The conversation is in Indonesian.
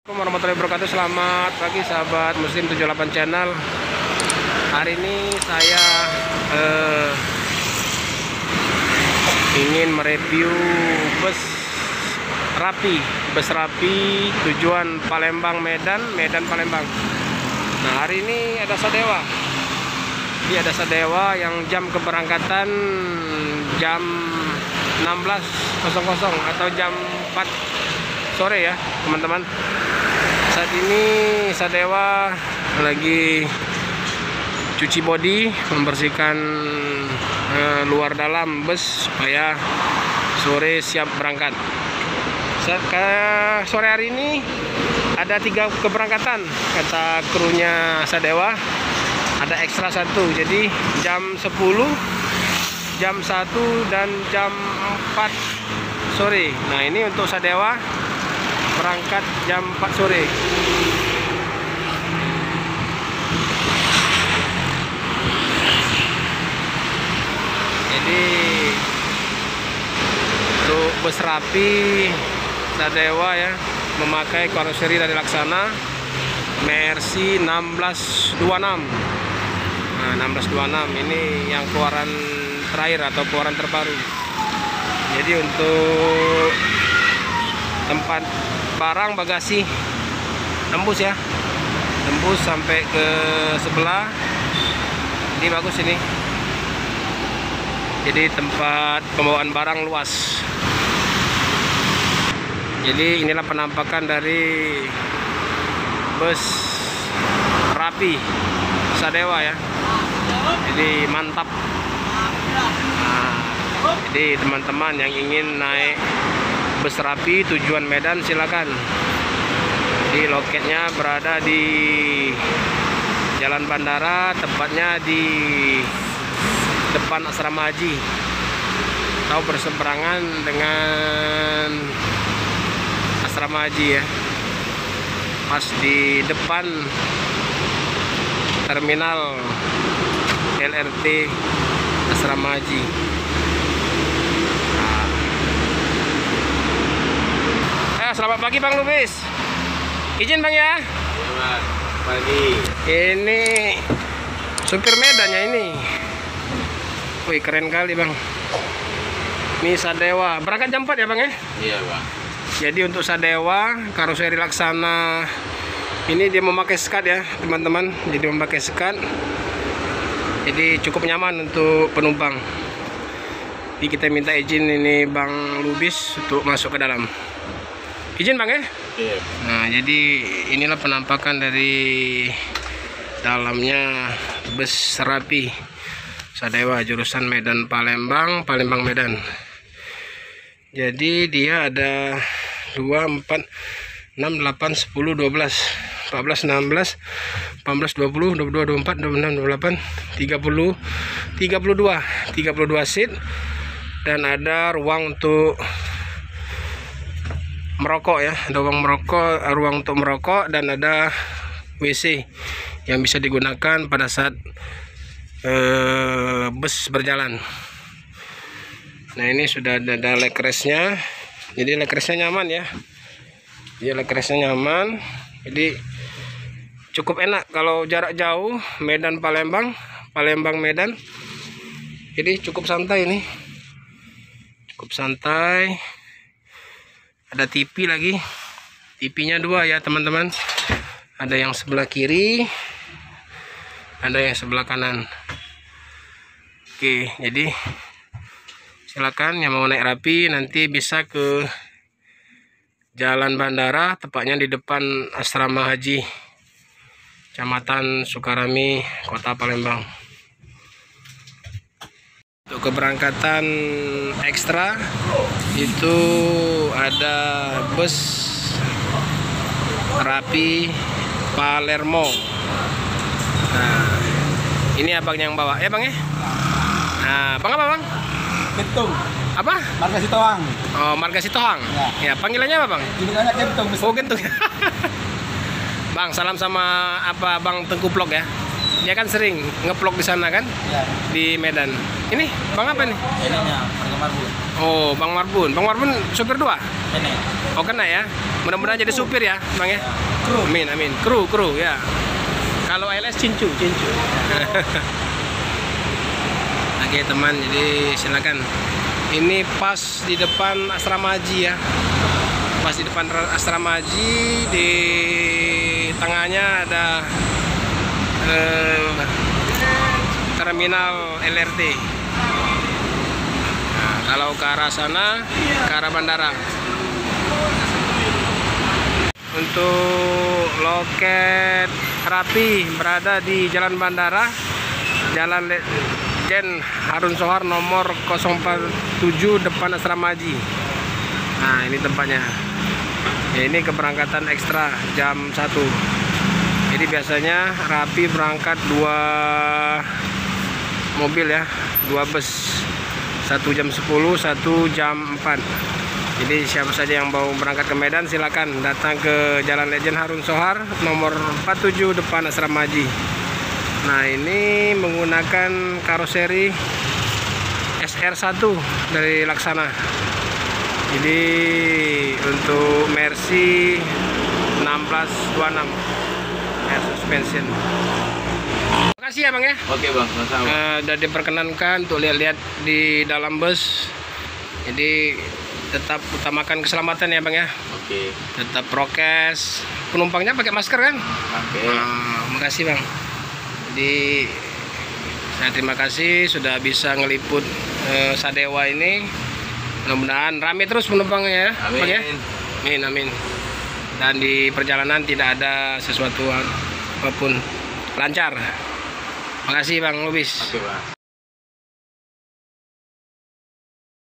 Assalamualaikum warahmatullahi wabarakatuh. Selamat pagi sahabat Muslim 78 channel. Hari ini saya ingin mereview bus Rapi tujuan Palembang Medan Palembang. Nah, hari ini ada Sadewa. Ini ada Sadewa yang jam keberangkatan jam 16.00 atau jam 4 sore ya teman-teman. Saat ini Sadewa lagi cuci bodi, membersihkan luar dalam bus supaya sore siap berangkat. Sore hari ini ada 3 keberangkatan kata krunya Sadewa, ada ekstra 1, jadi jam 10, jam 1 dan jam 4 sore. Nah, ini untuk Sadewa berangkat jam 4 sore. Jadi untuk bus Rapi Sadewa ya, memakai karoseri dari Laksana Mercy 1626. Nah, 1626 ini yang keluaran terakhir atau keluaran terbaru. Jadi untuk tempat barang bagasi tembus ya, tembus sampai ke sebelah. Ini bagus ini, jadi tempat pembawaan barang luas. Jadi inilah penampakan dari bus Rapi Sadewa ya, jadi mantap. Nah, jadi teman-teman yang ingin naik bus Rapi tujuan Medan silakan. Di loketnya berada di Jalan Bandara, tepatnya di depan Asrama Haji atau berseberangan dengan Asrama Haji ya, pas di depan terminal LRT Asrama Haji. Selamat pagi Bang Lubis. Izin Bang ya. Iya Bang. Pagi. Ini supir Medannya ini. Wih, keren kali Bang. Ini Sadewa. Berangkat jam 4 ya Bang ya? Iya Bang. Jadi untuk Sadewa karoseri Laksana ini dia memakai skat ya teman-teman. Jadi memakai skat. Jadi cukup nyaman untuk penumpang. Jadi kita minta izin ini Bang Lubis untuk masuk ke dalam. Izin Bang ya? Iya. Nah, jadi inilah penampakan dari dalamnya bus Rapi Sadewa jurusan Medan Palembang Medan. Jadi dia ada 2, 4, 6, 8, 10, 12, 14, 16, 18, 20, 22, 24, 26, 28, 30, 32 seat, dan ada ruang untuk merokok ya, ada ruang untuk merokok, dan ada WC yang bisa digunakan pada saat bus berjalan. Nah, ini sudah ada leg restnya, jadi leg restnya nyaman ya. Jadi cukup enak kalau jarak jauh Medan Palembang Medan. Jadi cukup santai nih, cukup santai. Ada TV lagi, TV-nya 2 ya teman-teman. Ada yang sebelah kiri, ada yang sebelah kanan. Oke, jadi silakan yang mau naik Rapi nanti bisa ke Jalan Bandara, tepatnya di depan Asrama Haji, Kecamatan Sukarami, Kota Palembang. Untuk keberangkatan ekstra itu ada bus Rapi Palermo. Nah, ini abang yang bawa ya Bang ya. Nah, Bang apa Bang? Kentung. Apa? Marga Sitohang. Oh, Marga Sitohang. Ya, panggilannya apa Bang? Julukannya Kentung. Oh, Kentung. Bang, salam sama apa Bang Tengku Vlog ya. Dia kan sering ngeplog di sana kan? Ya. Di Medan. Ini Bang apa nih? Ininya Bang Marbun. Oh, Bang Marbun. Bang Marbun supir 2? Ini. Oh, kena ya. Mudah-mudahan jadi supir ya, Bang ya. Kru. Amin, amin. Kru ya. Kalau ALS cincu. Oke, teman. Jadi silakan. Ini pas di depan Asrama Haji ya. Pas di depan Asrama Haji, di tengahnya ada terminal LRT. Nah, kalau ke arah sana, ke arah bandara. Untuk loket Rapi berada di Jalan Bandara, Jalan Jen Harun Sohar nomor 047 depan Asrama Haji. Nah, ini tempatnya. Ya, ini keberangkatan ekstra jam 1. Jadi biasanya Rapi berangkat 2 mobil ya, 2 bus. 1 jam 10, 1 jam 4. Jadi siapa saja yang mau berangkat ke Medan silakan datang ke Jalan Legend Harun Sohar nomor 47 depan Asrama Haji. Nah, ini menggunakan karoseri SR1 dari Laksana. Jadi untuk Mercy 1626 air suspension. Terima kasih ya Bang ya. Oke Bang, sama-sama. Sudah diperkenankan untuk lihat-lihat di dalam bus. Jadi tetap utamakan keselamatan ya Bang ya. Oke. Tetap prokes. Penumpangnya pakai masker kan? Oke. Makasih Bang. Jadi saya terima kasih sudah bisa ngeliput Sadewa ini. Mudah-mudahan rame terus penumpangnya ya. Amin. Bang ya? Amin, amin. Dan di perjalanan tidak ada sesuatu apapun, lancar. Makasih Bang Lubis. Oke Bang.